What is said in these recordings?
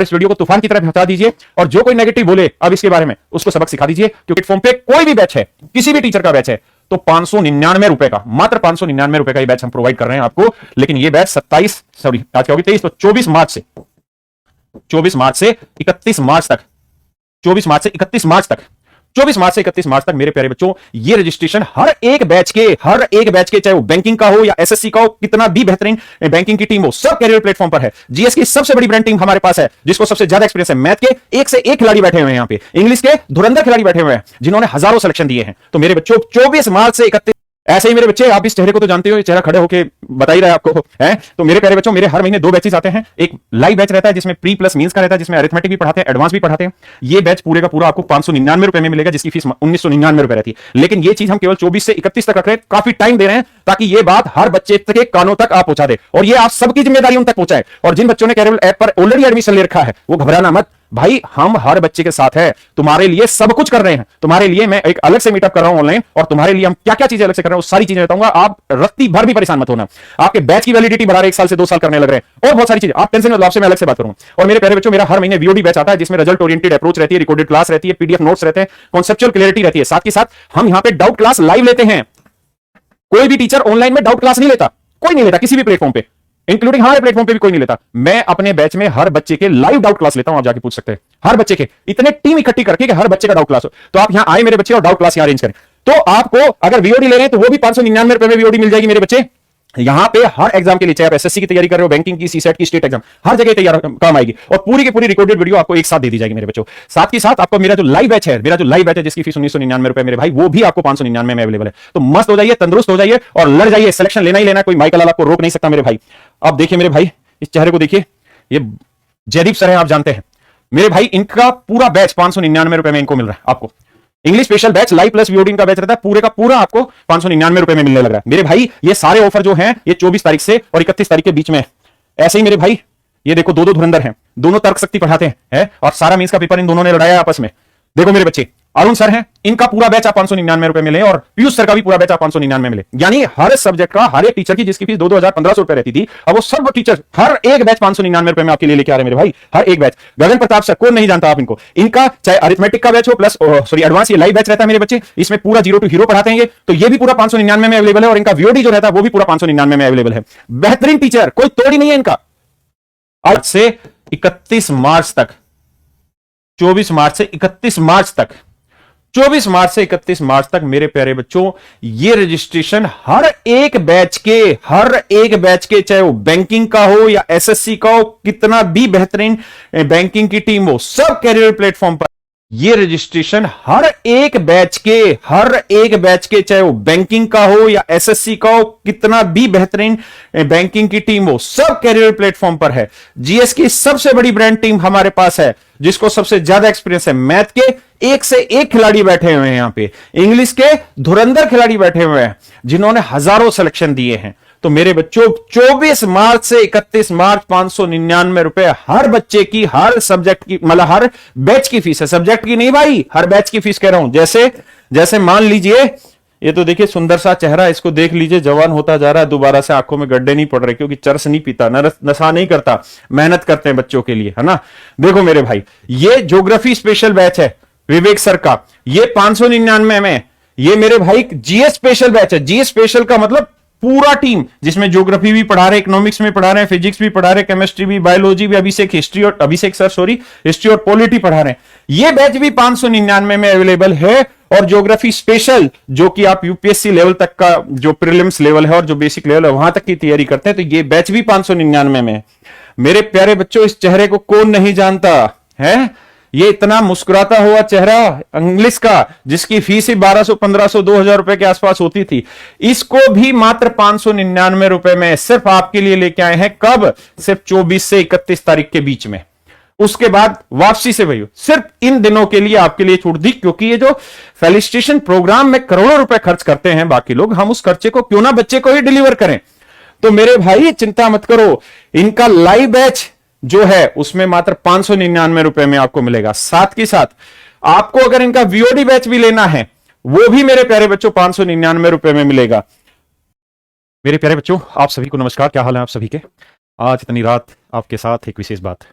इस वीडियो को तूफान की तरह पहुंचा दीजिए और जो कोई नेगेटिव बोले अब इसके बारे में उसको सबक सिखा दीजिए, क्योंकि प्लेटफॉर्म पे कोई भी बैच है, किसी भी टीचर का बैच है तो 599 का, मात्र 599 रुपए का ये बैच हम प्रोवाइड कर रहे हैं आपको। लेकिन ये बैच आज क्या होगी 23, तो 24 मार्च से 31 मार्च से 31 मार्च तक मेरे प्यारे बच्चों ये रजिस्ट्रेशन हर एक बैच के चाहे वो बैंकिंग का हो या एसएससी का हो, कितना भी बेहतरीन बैंकिंग की टीम हो, सब कैरियर प्लेटफॉर्म पर है। जीएस की सबसे बड़ी ब्रांड टीम हमारे पास है, जिसको सबसे ज्यादा एक्सपीरियंस है। मैथ के एक से एक खिलाड़ी बैठे हुए हैं यहाँ पे, इंग्लिश के धुरंधर खिलाड़ी बैठे हुए हैं जिन्होंने हजारों सिलेक्शन दिए हैं। तो मेरे बच्चों 24 मार्च से 31, ऐसे ही मेरे बच्चे आप इस चेहरे को तो जानते हो, ये चेहरा खड़े होके बता ही रहा है आपको है। तो मेरे प्यारे बच्चों मेरे हर महीने 2 बैचेस आते हैं। एक लाइव बैच रहता है जिसमें प्री प्लस मींस का रहता है, जिसमें अरिथमेटिक भी पढ़ाते हैं, एडवांस भी पढ़ाते हैं। ये बैच पूरे का पूरा आपको 599 रुपए में मिलेगा, जिसकी फीस 1999 रुपए रहती है। लेकिन ये चीज हम केवल 24 से 31 तक रख रहे हैं, काफी टाइम दे रहे हैं ताकि ये बात हर बच्चे के कानों तक आप पहुंचा दे और ये आप सबकी जिम्मेदारी उन तक पहुंचाए। और जिन बच्चों ने कैरियर ऐप पर ऑलरेडी एडमिशन ले रखा है वो घबराना मत भाई, हम हर बच्चे के साथ है, तुम्हारे लिए सब कुछ कर रहे हैं। तुम्हारे लिए मैं एक अलग से मीटअप कर रहा हूं ऑनलाइन, और तुम्हारे लिए हम क्या क्या चीजें अलग से कर रहे हैं वो सारी चीजें बताऊंगा। आप रत्ती भर भी परेशान मत होना। आपके बैच की वैलिडिटी बढ़ा रहे 1 साल से 2 साल करने लग रहे हैं और बहुत सारी चीजें, आप टेंशन मत लो, आपसे मैं अलग से बात करूंगा। और मेरे प्यारे बच्चों मेरा हर महीने वीओडी बैच आता है जिसमें रिजल्ट ओरिएंटेड अप्रोच रहती है, रिकॉर्डेड क्लास रहती है, पीडीएफ नोट्स रहते हैं, कॉन्सेप्चुअल क्लैरिटी रहती है। साथ ही साथ हम यहां पे डाउट क्लास लाइव लेते हैं। कोई भी टीचर ऑनलाइन में डाउट क्लास नहीं लेता, कोई नहीं लेता किसी भी प्लेटफॉर्म पे, इंक्लूडिंग हमारे प्लेटफॉर्म पे भी कोई नहीं लेता। मैं अपने बैच में हर बच्चे के लाइव डाउट क्लास लेता हूं, आप जाके पूछ सकते हैं। हर बच्चे के इतने टीम इकट्ठी करके कि हर बच्चे का डाउट क्लास हो, तो आप यहां आए मेरे बच्चे और डाउट क्लास यहां अरेंज करें। तो आपको अगर वीओडी ले रहे हैं तो वो भी 599 रुपए में वीओडी मिल जाएगी मेरे बच्चे। यहां पे हर एग्जाम के लिए, चाहे आप एसएससी की तैयारी कर रहे हो, बैंकिंग की, सीसेट की, स्टेट एग्जाम, हर जगह तैयार काम आएगी और पूरी की पूरी रिकॉर्डेड वीडियो आपको एक साथ दे दी जाएगी मेरे बच्चों। साथ ही साथ आपको मेरा जो लाइव बैच है जिसकी फीस 1999 रुपए मेरे भाई, वो भी आपको 599 में अवेलेबल है। तो मस्त हो जाइए, तंदुरुस्त हो जाइए और लड़ जाइए। सिलेक्शन लेना ही लेना, कोई माइक आपको रोक नहीं सकता मेरे भाई। अब देखिए मेरे भाई, इस चेहरे को देखिए, ये जयदीप सर है, आप जानते हैं मेरे भाई। इनका पूरा बैच 599 रुपए में इनको मिल रहा है। आपको English special batch live plus VOD का बैच रहता है, पूरे का पूरा आपको 599 रुपए में मिलने लग रहा है मेरे भाई। ये सारे ऑफर जो हैं ये 24 तारीख से और 31 तारीख के बीच में। ऐसे ही मेरे भाई ये देखो, दो धुरंधर हैं, दोनों तर्क शक्ति पढ़ाते हैं और सारा मींस का पेपर इन दोनों ने लड़ाया आपस में। देखो मेरे बच्चे, अरुण सर हैं, इनका पूरा बैच आप 599 रुपए मिले और पीयूष सर का भी पूरा बैच आप 599 मिले। यानी हर सब्जेक्ट का हर एक टीचर की जिसकी फीस 2,000-1,500 रुपए रहती थी, अब वो सब टीचर हर एक बैच 599 रुपए में आपके लिए लेके आ रहे हैं मेरे भाई। हर एक बैच। गगन प्रताप सर, कौन नहीं जानता आप इनको, इनका चाहे अरिथमेटिक का बैच हो प्लस एडवांस ये लाइव बैच रहता है मेरे बच्चे, इसमें पूरा 0 टू हीरो पढ़ाते हैं ये, तो ये भी पूरा 599 में अवेलेबल है और इनका वीओडी जो रहता है वो भी पूरा 599 में अवेलेबल है। बेहतरीन टीचर, कोई तोड़ ही नहीं है इनका। आज से 31 मार्च तक, 24 मार्च से 31 मार्च तक, 24 मार्च से 31 मार्च तक मेरे प्यारे बच्चों ये रजिस्ट्रेशन हर एक बैच के चाहे वो बैंकिंग का हो या एसएससी का हो, कितना भी बेहतरीन बैंकिंग की टीम हो, सब कैरियर प्लेटफॉर्म पर ये रजिस्ट्रेशन हर एक बैच के चाहे वो बैंकिंग का हो या एसएससी का हो, कितना भी बेहतरीन बैंकिंग की टीम हो, सब कैरियर प्लेटफॉर्म पर है। जीएस की सबसे बड़ी ब्रांड टीम हमारे पास है, जिसको सबसे ज्यादा एक्सपीरियंस है। मैथ के एक से एक खिलाड़ी बैठे हुए हैं यहां पे, इंग्लिश के धुरंधर खिलाड़ी बैठे हुए हैं जिन्होंने हजारों सिलेक्शन दिए हैं। तो मेरे बच्चों 24 मार्च से 31 मार्च 599 रुपए हर बच्चे की, हर सब्जेक्ट की, मतलब हर बैच की फीस है, सब्जेक्ट की नहीं भाई, हर बैच की फीस कह रहा हूं। जैसे मान लीजिए, ये तो देखिए सुंदर सा चेहरा, इसको देख लीजिए, जवान होता जा रहा है, दोबारा से आंखों में गड्ढे नहीं पड़ रहे क्योंकि चरस नहीं पीता, नशा नहीं करता, मेहनत करते हैं बच्चों के लिए, है ना। देखो मेरे भाई, ये ज्योग्राफी स्पेशल बैच है विवेक सर का, ये 599 में। ये मेरे भाई जीएस स्पेशल बैच है। जीएस स्पेशल का मतलब पूरा टीम, जिसमें ज्योग्राफी भी पढ़ा रहे, इकोनॉमिक्स में पढ़ा रहे हैं, फिजिक्स भी पढ़ा रहे, केमिस्ट्री भी, बायोलॉजी भी, हिस्ट्री और पॉलिटी पढ़ा रहे हैं। ये बैच भी 599 में अवेलेबल है। और ज्योग्राफी स्पेशल, जो कि आप यूपीएससी लेवल तक का जो प्रीलिम्स लेवल है और जो बेसिक लेवल है वहां तक की तैयारी करते हैं, तो ये बैच भी 599 में है। मेरे प्यारे बच्चों, इस चेहरे को कौन नहीं जानता है? ये इतना मुस्कुराता हुआ चेहरा इंग्लिश का, जिसकी फीस ही 1200, 1500, 2000 रुपए के आसपास होती थी, इसको भी मात्र 599 रुपए में सिर्फ आपके लिए लेके आए हैं। कब? सिर्फ 24 से 31 तारीख के बीच में। उसके बाद वापसी से भैया सिर्फ इन दिनों के लिए आपके लिए छूट दी, क्योंकि ये जो फेलिसिटेशन प्रोग्राम में करोड़ों रुपए खर्च करते हैं बाकी लोग, हम उस खर्चे को क्यों ना बच्चे को ही डिलीवर करें। तो मेरे भाई चिंता मत करो, इनका लाइव बैच जो है उसमें मात्र 599 रुपए में आपको मिलेगा। साथ ही साथ आपको अगर इनका वीओडी बैच भी लेना है, वो भी मेरे प्यारे बच्चों 599 रुपए में मिलेगा। मेरे प्यारे बच्चों, आप सभी को नमस्कार, क्या हाल है आप सभी के? आज इतनी रात आपके साथ एक विशेष बात।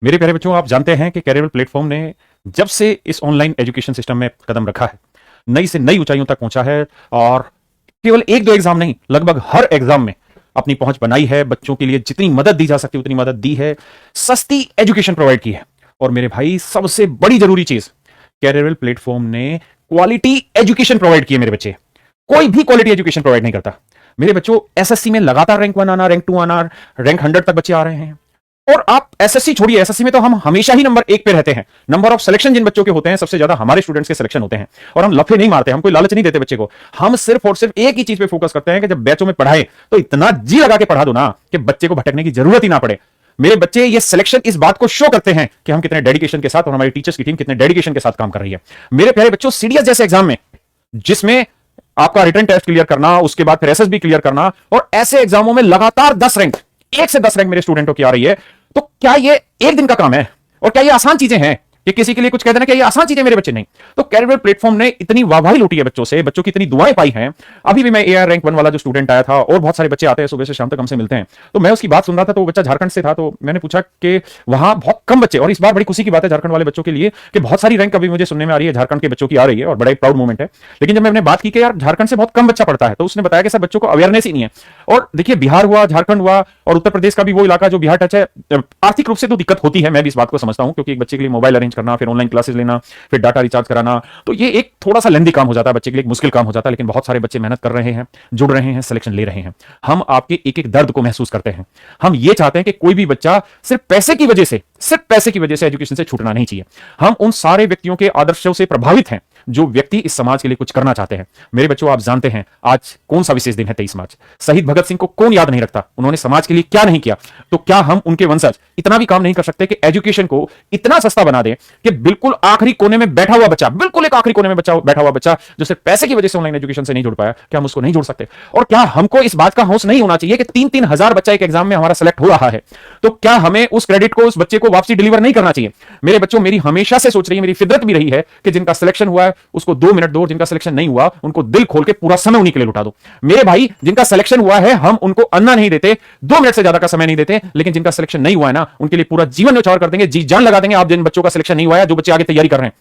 मेरे प्यारे बच्चों, आप जानते हैं कि कैरियर प्लेटफॉर्म ने जब से इस ऑनलाइन एजुकेशन सिस्टम में कदम रखा है, नई से नई ऊंचाइयों तक पहुंचा है और केवल एक दो एग्जाम नहीं, लगभग हर एग्जाम में अपनी पहुंच बनाई है। बच्चों के लिए जितनी मदद दी जा सकती है उतनी मदद दी है, सस्ती एजुकेशन प्रोवाइड की है। और मेरे भाई, सबसे बड़ी जरूरी चीज, कैरियर प्लेटफॉर्म ने क्वालिटी एजुकेशन प्रोवाइड की है। मेरे बच्चे, कोई भी क्वालिटी एजुकेशन प्रोवाइड नहीं करता। मेरे बच्चों, एसएससी में लगातार रैंक 1 आना, रैंक 2 आना, रैंक 100 तक बच्चे आ रहे हैं। और आप एसएससी छोड़िए, एसएससी में तो हम हमेशा ही नंबर 1 पे रहते हैं। नंबर ऑफ सिलेक्शन जिन बच्चों के होते हैं, सबसे ज्यादा हमारे स्टूडेंट्स के सिलेक्शन होते हैं। और हम लफे नहीं मारते, हम कोई लालच नहीं देते बच्चे को। हम सिर्फ और सिर्फ एक ही चीज पे फोकस करते हैं कि जब बैचों में पढ़ाए तो इतना जी लगा के पढ़ा दो ना कि बच्चे को भटकने की जरूरत ही ना पड़े। मेरे बच्चे, ये सिलेक्शन इस बात को शो करते हैं कि हम कितने डेडिकेशन के साथ और हमारी टीचर्स की टीम कितने डेडिकेशन के साथ काम कर रही है। मेरे प्यारे बच्चों, सीडीएस जैसे एग्जाम में, जिसमें आपका रिटन टेस्ट क्लियर करना, उसके बाद फिर एसएसबी क्लियर करना, और ऐसे एग्जामों में लगातार 10 रैंक, 1 से 10 रैंक मेरे स्टूडेंटों की आ रही है, तो क्या ये एक दिन का काम है? और क्या ये आसान चीजें हैं कि किसी के लिए कुछ कह देना? क्या ये आसान चीजें? मेरे बच्चे, नहीं। तो कैरियर प्लेटफॉर्म ने इतनी वाहवाही लूटी है बच्चों से, बच्चों की इतनी दुआएं पाई हैं। अभी भी मैं एआर रैंक 1 वाला जो स्टूडेंट आया था, और बहुत सारे बच्चे आते हैं सुबह से शाम तक हमसे मिलते हैं, तो मैं उसकी बात सुन रहा था। तो वो बच्चा झारखंड से था, तो मैंने पूछा कि वहां बहुत कम बच्चे, और इस बार बड़ी खुशी की बात है झारखंड वाले बच्चों के लिए कि बहुत सारी रैंक अभी मुझे सुनने में आ रही है झारखंड के बच्चों की आ रही है, और बड़ा एक प्राउड मोमेंट है। लेकिन जब मैंने बात की कि यार झारखंड से बहुत कम बच्चा पढ़ता है, तो उसने बताया कि सर बच्चों को अवेयरनेस ही नहीं है। और देखिए, बिहार हुआ, झारखंड हुआ, और उत्तर प्रदेश का भी वो इलाका जो बिहार टच है, आर्थिक रूप से तो दिक्कत होती है, मैं भी इस बात को समझता हूं, क्योंकि एक बच्चे के लिए मोबाइल अरेंज करना, फिर ऑनलाइन क्लासेस लेना, फिर डाटा रिचार्ज कराना, तो ये एक थोड़ा सा लेंदी काम हो जाता है, बच्चे के लिए एक मुश्किल काम हो जाता है। लेकिन बहुत सारे बच्चे मेहनत कर रहे हैं, जुड़ रहे हैं, सिलेक्शन ले रहे हैं। हम आपके एक एक दर्द को महसूस करते हैं। हम ये चाहते हैं कि कोई भी बच्चा सिर्फ पैसे की वजह से, सिर्फ पैसे की वजह से एजुकेशन से छूटना नहीं चाहिए। हम उन सारे व्यक्तियों के आदर्शों से प्रभावित हैं जो व्यक्ति इस समाज के लिए कुछ करना चाहते हैं। मेरे बच्चों, आप जानते हैं आज कौन सा विशेष दिन है? 23 मार्च। शहीद भगत सिंह को कौन याद नहीं रखता? उन्होंने समाज के लिए क्या नहीं किया? तो क्या हम उनके वंशज इतना भी काम नहीं कर सकते कि एजुकेशन को इतना सस्ता बना दें कि बिल्कुल आखिरी कोने में बैठा हुआ बच्चा, बिल्कुल एक आखिरी कोने में बैठा हुआ बच्चा जो सिर्फ पैसे की वजह से ऑनलाइन एजुकेशन से नहीं जुड़ पाया, क्या हम उसको नहीं जोड़ सकते? और क्या हमको इस बात का होश नहीं होना चाहिए कि 3-3 हजार बच्चा एक एग्जाम में हमारा सेलेक्ट हो रहा है, तो क्या हमें उस क्रेडिट को उस बच्चे को वापसी डिलीवर नहीं करना चाहिए? मेरे बच्चों, मेरी हमेशा से सोच रही है, मेरी फितरत भी रही है कि जिनका सिलेक्शन हुआ है उसको 2 मिनट दो, जिनका सिलेक्शन नहीं हुआ उनको दिल खोल के पूरा समय उन्हीं के लिए लुटा दो। मेरे भाई, जिनका सिलेक्शन हुआ है हम उनको अन्ना नहीं देते, 2 मिनट से ज्यादा का समय नहीं देते, लेकिन जिनका सिलेक्शन नहीं हुआ है ना, उनके लिए पूरा जीवन न्यौछावर कर देंगे, जी जान लगा देंगे। आप जिन बच्चों का सिलेक्शन नहीं हुआ है, जो बच्चे आगे तैयारी कर रहे हैं,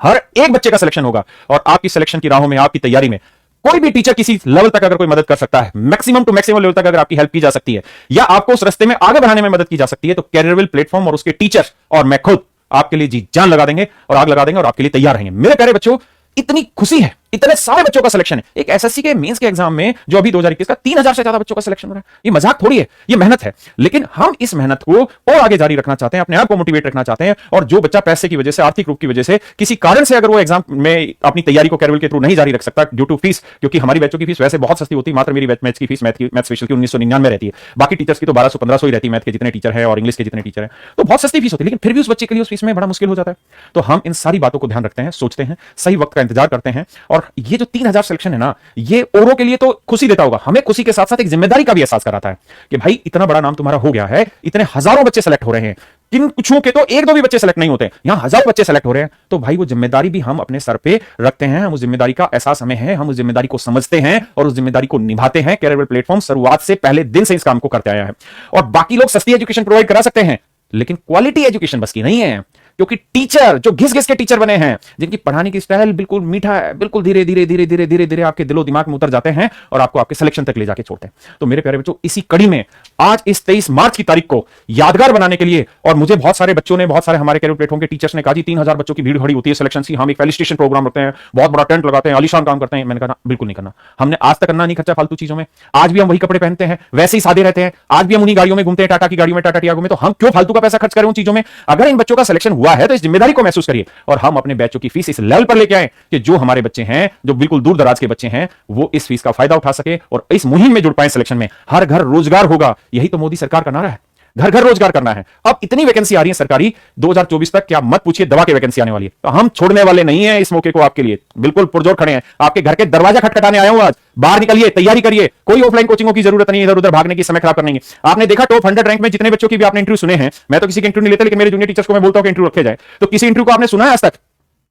हर एक बच्चे का सिलेक्शन होगा। और आपकी सिलेक्शन की राहों में, आपकी तैयारी में कोई भी टीचर किसी लेवल तक अगर कोई मदद कर सकता है, मैक्सिमम टू मैक्सिमम लेवल तक अगर आपकी हेल्प की जा सकती है, या आपको उस रास्ते में आगे बढ़ाने में मदद की जा सकती है, तो कैरियर प्लेटफॉर्म और उसके टीचर और मैं खुद आपके लिए जी जान लगा देंगे और आग लगा देंगे और आपके लिए तैयार रहेंगे। मेरे प्यारे बच्चों, इतनी खुशी है, इतने सारे बच्चों का सिलेक्शन है। एक एसएससी के मेंस के एग्जाम में जो अभी 2021 का 3000 से ज्यादा बच्चों का सिलेक्शन हो रहा है, ये मजाक थोड़ी है, ये मेहनत है। लेकिन हम इस मेहनत को और आगे जारी रखना चाहते हैं, अपने आप को मोटिवेट रखना चाहते हैं। और जो बच्चा पैसे की वजह से, आर्थिक रूप की वजह से, किसी कारण से अगर वो एग्जाम में अपनी तैयारी को कैरियर के थ्रू नहीं जारी रख सकता ड्यू टू फीस, क्योंकि हमारी बैचों की फीस वैसे बहुत सस्ती होती है, मात्र मेरी मैथ्स की फीस, मैथ स्पेशल की 1999 रहती है, बाकी टीचर्स की तो 1200-1500 ही रहती है, मैथ के जितने टीचर है और इंग्लिश के जितने टीचर है, तो बहुत सस्ती फीस होती है। लेकिन फिर भी उस बच्चे के लिए उस फीस में बड़ा मुश्किल हो जाता है। तो हम इन सारी बातों को ध्यान रखते हैं, सोचते हैं, सही वक्त का इंतजार करते हैं। और ये जो 3000 सिलेक्शन है ना, ये औरों के लिए तो खुशी देता होगा, हमें खुशी के साथ साथ एक जिम्मेदारी का भी एहसास कराता है कि भाई इतना बड़ा नाम तुम्हारा हो गया है, इतने हजारों बच्चे सेलेक्ट हो रहे हैं, किन कुछों के तो 1-2 भी बच्चे सेलेक्ट नहीं होते, यहां हजारों बच्चे सेलेक्ट हो रहे हैं। तो भाई वो जिम्मेदारी भी हम अपने सर पे रखते हैं, हम उस जिम्मेदारी का एहसास हमें है, हम उस जिम्मेदारी को समझते हैं और उस जिम्मेदारी को निभाते हैं। कैरियर प्लेटफॉर्म शुरुआत से, पहले दिन से इस काम को करते आया है। और बाकी लोग सस्ती एजुकेशन प्रोवाइड करा सकते हैं, लेकिन क्वालिटी एजुकेशन बस की नहीं है, क्योंकि टीचर जो घिस घिस के टीचर बने हैं, जिनकी पढ़ाने की स्टाइल बिल्कुल मीठा है, बिल्कुल धीरे धीरे धीरे धीरे धीरे धीरे आपके दिलो दिमाग में उतर जाते हैं और आपको आपके सिलेक्शन तक ले जाके छोड़ते हैं। तो मेरे प्यारे बच्चों, इसी कड़ी में आज इस 23 मार्च की तारीख को यादगार बनाने के लिए, और मुझे बहुत सारे बच्चों ने, बहुत सारे हमारे कैरियर प्लेटफॉर्म के टीचर्स ने कहा जी 3000 बच्चों की भीड़ खड़ी होती है सिलेक्शन की, हम एक फेलिसिटेशन प्रोग्राम रखते हैं, बहुत बड़ा टेंट लगाते हैं, आलीशान काम करते हैं। मैंने कहा बिल्कुल नहीं करना, हमने आज तक करना नहीं खर्चा फालतू चीजों में। आज भी हम वही कपड़े पहनते हैं, वैसे ही सादे रहते हैं, आज भी हम उन्हीं गाड़ियों में घूमते हैं, टाटा की गाड़ियों में, टाटा टियागो में, तो हम क्यों फालतू का पैसा खर्च करें उन चीजों में? अगर इन बच्चों का सिलेक्शन हुआ है तो इस जिम्मेदारी को महसूस करिए और हम अपने बैचों की फीस इस लेवल पर लेके आए कि जो हमारे बच्चे हैं, जो बिल्कुल दूर दराज के बच्चे हैं, वो इस फीस का फायदा उठा सके और इस मुहिम में जुड़ पाए सिलेक्शन में। हर घर रोजगार होगा, यही तो मोदी सरकार का नारा है, घर घर रोजगार करना है। अब इतनी वैकेंसी आ रही है सरकारी, 2024 तक क्या मत पूछिए, दवा की वैकेंसी आने वाली है। तो हम छोड़ने वाले नहीं है इस मौके को, आपके लिए बिल्कुल पुरजोर खड़े हैं। आपके घर के दरवाजा खटखटाने आया हूं आज, बाहर निकलिए, तैयारी करिए, कोई ऑफलाइन कोचिंगों की जरूरत नहीं है, इधर उधर भागने की, समय खराब करने की। आपने देखा टॉप 100 रैंक में जितने बच्चों की भी आपने इंटरव्यू सुने हैं, मैं तो किसी के इंटरव्यू नहीं लेता, लेकिन मेरे जूनियर टीचर्स को मैं बोलता हूं कि इंटरव्यू रखे जाए, तो किसी इंटरव्यू को आपने सुना है आज तक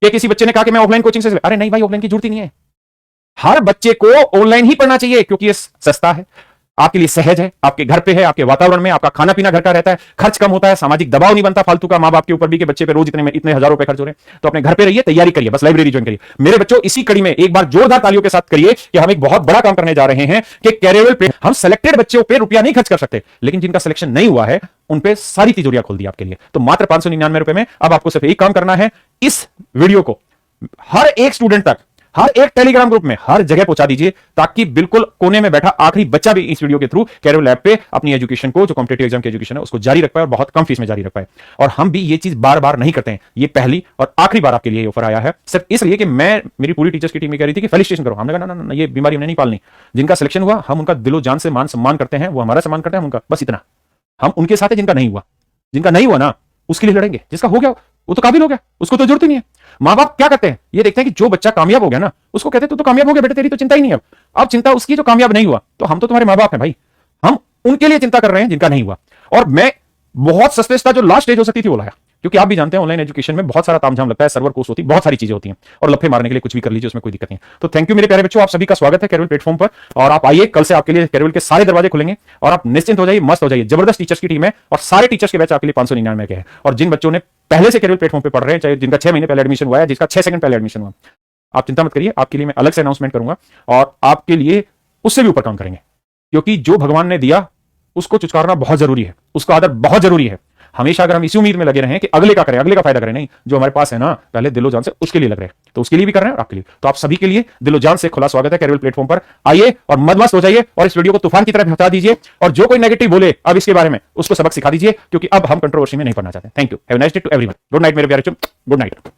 कि किसी बच्चे ने कहा कि मैं ऑफलाइन कोचिंग से? अरे नहीं भाई, ऑफलाइन की जरूरत ही नहीं है। हर बच्चे को ऑनलाइन ही पढ़ना चाहिए, क्योंकि ये सस्ता है, आपके लिए सहज है, आपके घर पे है, आपके वातावरण में, आपका खाना पीना घर का रहता है, खर्च कम होता है, सामाजिक दबाव नहीं बनता फालतू का मां बाप के ऊपर भी कि बच्चे पे रोज इतने हजारों रुपए खर्च हो रहे हैं। तो अपने घर पे रहिए, तैयारी करिए, बस लाइब्रेरी ज्वाइन करिए। मेरे बच्चों, इसी कड़ी में एक बार जोरदार तालियों के साथ करिए कि हम एक बहुत बड़ा काम करने जा रहे हैं कि कैरियर पे हम सेलेक्टेड बच्चों पे रुपया नहीं खर्च कर सकते, लेकिन जिनका सिलेक्शन नहीं हुआ है उन पे सारी तिजोरियां खोल दी आपके लिए। तो मात्र 599 रुपए में अब आपको सिर्फ एक काम करना है, इस वीडियो को हर एक स्टूडेंट तक, हर एक टेलीग्राम ग्रुप में, हर जगह पहुंचा दीजिए, ताकि बिल्कुल कोने में बैठा आखिरी बच्चा भी इस वीडियो के थ्रू कैरियर लैब पे अपनी एजुकेशन को, जो कॉम्पिटिटिव एग्जाम की एजुकेशन है, उसको जारी रख पाए और बहुत कम फीस में जारी रख पाए। और हम भी ये चीज बार बार नहीं करते हैं, ये पहली और आखिरी बार आपके लिए ऑफर आया है, सिर्फ इसलिए कि मेरी पूरी टीचर्स की टीम कह रही थी कि फेलिसिटेशन करो। हमने कहा ना, ये बीमारी हमने नहीं पालनी। जिनका सिलेक्शन हुआ हम उनका दिलो जान से मान सम्मान करते हैं, वो हमारा सम्मान करते हैं, हम उनका, बस इतना। हम उनके साथ है जिनका नहीं हुआ, जिनका नहीं हुआ ना उसके लिए लड़ेंगे, जिसका हो गया वो तो काबिल हो गया, उसको तो जरूरत ही नहीं है। मां बाप क्या करते हैं, ये देखते हैं कि जो बच्चा कामयाब हो गया ना, उसको कहते हैं तू तो कामयाब हो गया बेटा, तेरी तो चिंता ही नहीं है। अब चिंता उसकी जो कामयाब नहीं हुआ। तो हम तो तुम्हारे मां बाप हैं भाई, हम उनके लिए चिंता कर रहे हैं जिनका नहीं हुआ। और मैं बहुत सस्ते जो लास्ट स्टेज हो सकती थी वो लाया, क्योंकि आप भी जानते हैं ऑनलाइन एजुकेशन में बहुत सारा तामझाम लगता है, सर्वर कोर्स होती है, बहुत सारी चीजें होती हैं, और लफे मारने के लिए कुछ भी कर लीजिए, उसमें कोई दिक्कत नहीं है। तो थैंक यू मेरे प्यारे बच्चों, आप सभी का स्वागत है कैरियर प्लेटफॉर्म पर। और आप आइए, कल से आपके लिए कैरियर के सारे दरवाजे खुलेंगे और आप निश्चिंत हो जाइए, मस्त हो जाइए। जबरदस्त टीचर्स की टीम है और सारे टीचर्स के बैच आपके लिए 599 के हैं। और जिन बच्चों ने पहले से कैरियर प्लेटफॉर्म पर पढ़ रहे हैं, चाहे जिनका 6 महीने पहले एडमिशन हुआ है, जिसका 6 सेकंड पहले एडमिशन हुआ, आप चिंता मत करिए, आपके लिए मैं अलग से अनाउंसमेंट करूंगा और आपके लिए उससे भी ऊपर काम करेंगे। क्योंकि जो भगवान ने दिया उसको चुचकारना बहुत जरूरी है, उसका आदर बहुत जरूरी है। हमेशा अगर हम इसी उम्मीद में लगे रहें कि अगले का करें, अगले का फायदा करें, नहीं, जो हमारे पास है ना, पहले दिलो जान से उसके लिए लग रहे हैं, तो उसके लिए भी कर रहे हैं और आपके लिए। तो आप सभी के लिए दिलो जान से खुला स्वागत है कैरियर प्लेटफॉर्म पर। आइए और मदमस्त हो जाइए और इस वीडियो को तूफान की तरह बता दीजिए। और जो कोई नेगेटिव बोले अब इसके बारे में, उसको सबक सिखा दीजिए, क्योंकि अब हम कंट्रोवर्सी में नहीं पढ़ना चाहते। Thank you, have a nice day to everyone. Good night मेरे प्यारे बच्चों, गुड नाइट।